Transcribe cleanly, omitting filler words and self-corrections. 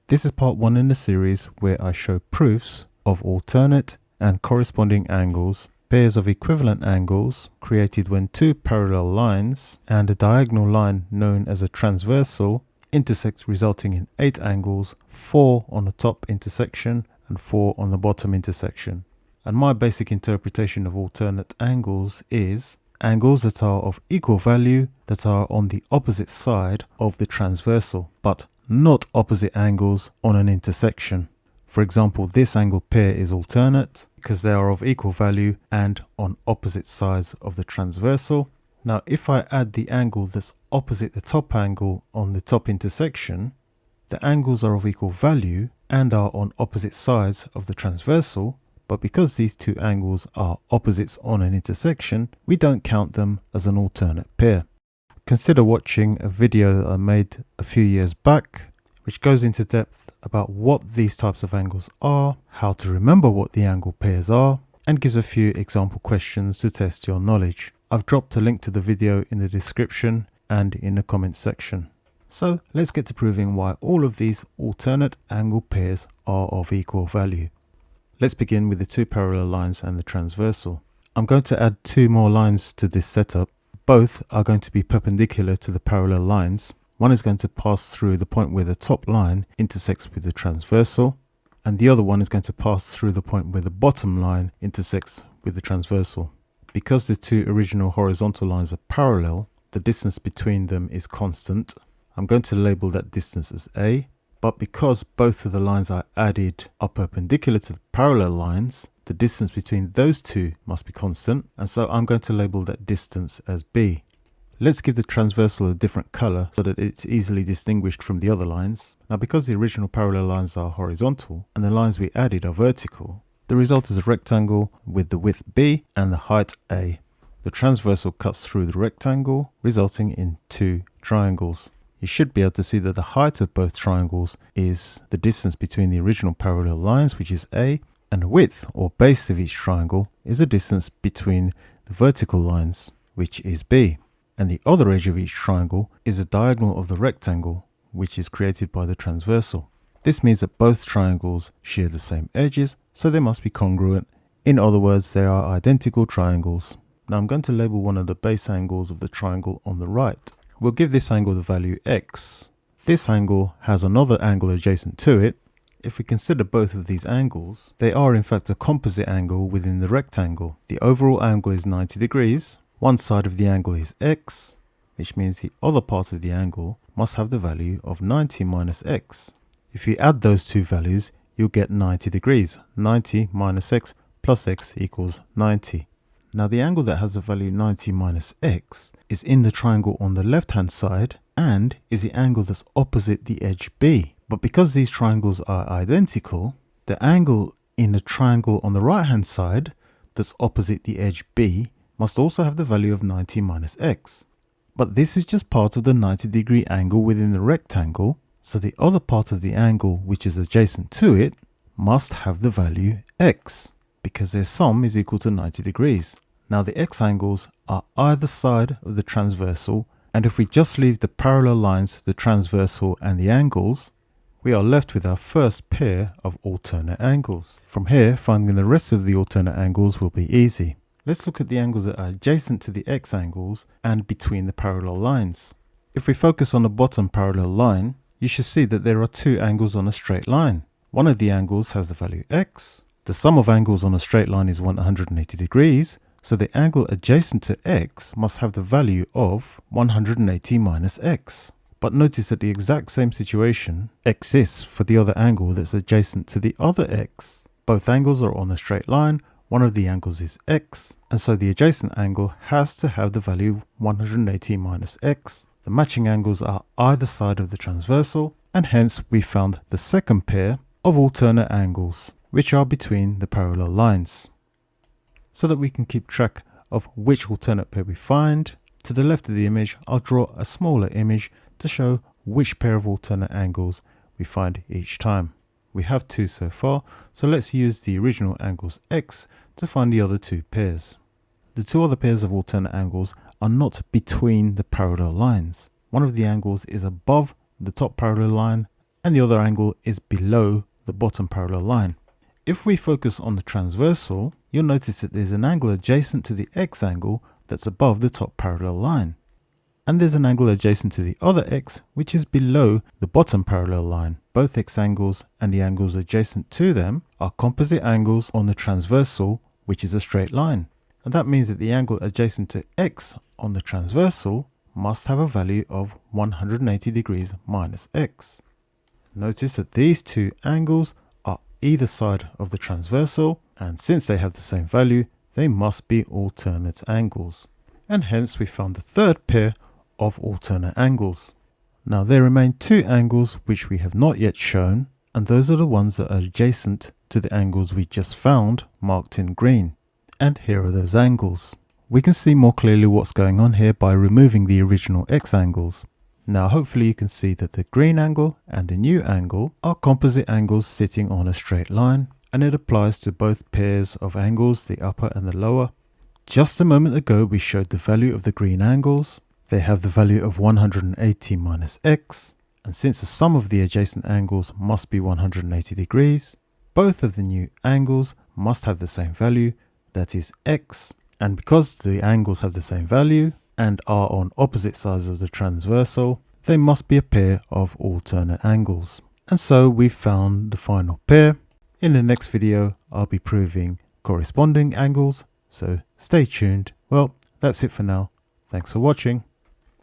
This is part 1 in the series where I show proofs of alternate and corresponding angles, pairs of equivalent angles created when two parallel lines and a diagonal line known as a transversal intersect, resulting in 8 angles, 4 on the top intersection and 4 on the bottom intersection. And my basic interpretation of alternate angles is angles that are of equal value that are on the opposite side of the transversal, but not opposite angles on an intersection. For example, this angle pair is alternate because they are of equal value and on opposite sides of the transversal. Now, if I add the angle that's opposite the top angle on the top intersection, the angles are of equal value and are on opposite sides of the transversal, but because these two angles are opposites on an intersection, we don't count them as an alternate pair. Consider watching a video that I made a few years back, which goes into depth about what these types of angles are, how to remember what the angle pairs are, and gives a few example questions to test your knowledge. I've dropped a link to the video in the description and in the comments section. So let's get to proving why all of these alternate angle pairs are of equal value. Let's begin with the two parallel lines and the transversal. I'm going to add 2 more lines to this setup. Both are going to be perpendicular to the parallel lines. One is going to pass through the point where the top line intersects with the transversal, and the other one is going to pass through the point where the bottom line intersects with the transversal. Because the two original horizontal lines are parallel, the distance between them is constant. I'm going to label that distance as A. But because both of the lines I added are perpendicular to the parallel lines, the distance between those two must be constant, and so I'm going to label that distance as B. Let's give the transversal a different color so that it's easily distinguished from the other lines. Now, because the original parallel lines are horizontal and the lines we added are vertical, the result is a rectangle with the width B and the height A. The transversal cuts through the rectangle, resulting in 2 triangles. You should be able to see that the height of both triangles is the distance between the original parallel lines, which is A, and the width or base of each triangle is the distance between the vertical lines, which is B. And the other edge of each triangle is the diagonal of the rectangle, which is created by the transversal. This means that both triangles share the same edges, so they must be congruent. In other words, they are identical triangles. Now I'm going to label one of the base angles of the triangle on the right. We'll give this angle the value x. This angle has another angle adjacent to it. If we consider both of these angles, they are in fact a composite angle within the rectangle. The overall angle is 90 degrees. One side of the angle is x, which means the other part of the angle must have the value of 90 minus x. If you add those two values, you'll get 90 degrees. 90 minus x plus x equals 90. Now the angle that has the value 90 minus x is in the triangle on the left hand side and is the angle that's opposite the edge B. But because these triangles are identical, the angle in the triangle on the right hand side that's opposite the edge B must also have the value of 90 minus x. But this is just part of the 90-degree angle within the rectangle, so the other part of the angle which is adjacent to it must have the value x, because their sum is equal to 90 degrees. Now the x angles are either side of the transversal, and if we just leave the parallel lines, the transversal and the angles, we are left with our first pair of alternate angles. From here, finding the rest of the alternate angles will be easy. Let's look at the angles that are adjacent to the x angles and between the parallel lines. If we focus on the bottom parallel line, you should see that there are 2 angles on a straight line. One of the angles has the value x. The sum of angles on a straight line is 180 degrees, so the angle adjacent to x must have the value of 180 minus x. But notice that the exact same situation exists for the other angle that's adjacent to the other x. Both angles are on a straight line, one of the angles is x, and so the adjacent angle has to have the value 180 minus x. The matching angles are either side of the transversal, and hence we found the second pair of alternate angles, which are between the parallel lines. So that we can keep track of which alternate pair we find, to the left of the image I'll draw a smaller image to show which pair of alternate angles we find each time. We have 2 so far, so let's use the original angles x to find the other 2 pairs. The 2 other pairs of alternate angles are not between the parallel lines. One of the angles is above the top parallel line and the other angle is below the bottom parallel line. If we focus on the transversal, you'll notice that there's an angle adjacent to the x angle that's above the top parallel line. And there's an angle adjacent to the other x which is below the bottom parallel line. Both x angles and the angles adjacent to them are composite angles on the transversal, which is a straight line. And that means that the angle adjacent to x on the transversal must have a value of 180 degrees minus x. Notice that these two angles are either side of the transversal, and since they have the same value, they must be alternate angles. And hence we found the third pair of alternate angles. Now there remain two angles which we have not yet shown, and those are the ones that are adjacent to the angles we just found marked in green. And here are those angles. We can see more clearly what's going on here by removing the original x angles. Now hopefully you can see that the green angle and the new angle are composite angles sitting on a straight line, and it applies to both pairs of angles, the upper and the lower. Just a moment ago we showed the value of the green angles. They have the value of 180 minus x, and since the sum of the adjacent angles must be 180 degrees, both of the new angles must have the same value, that is x, and because the angles have the same value and are on opposite sides of the transversal, they must be a pair of alternate angles. And so we've found the final pair. In the next video I'll be proving corresponding angles, so stay tuned. Well, that's it for now. Thanks for watching.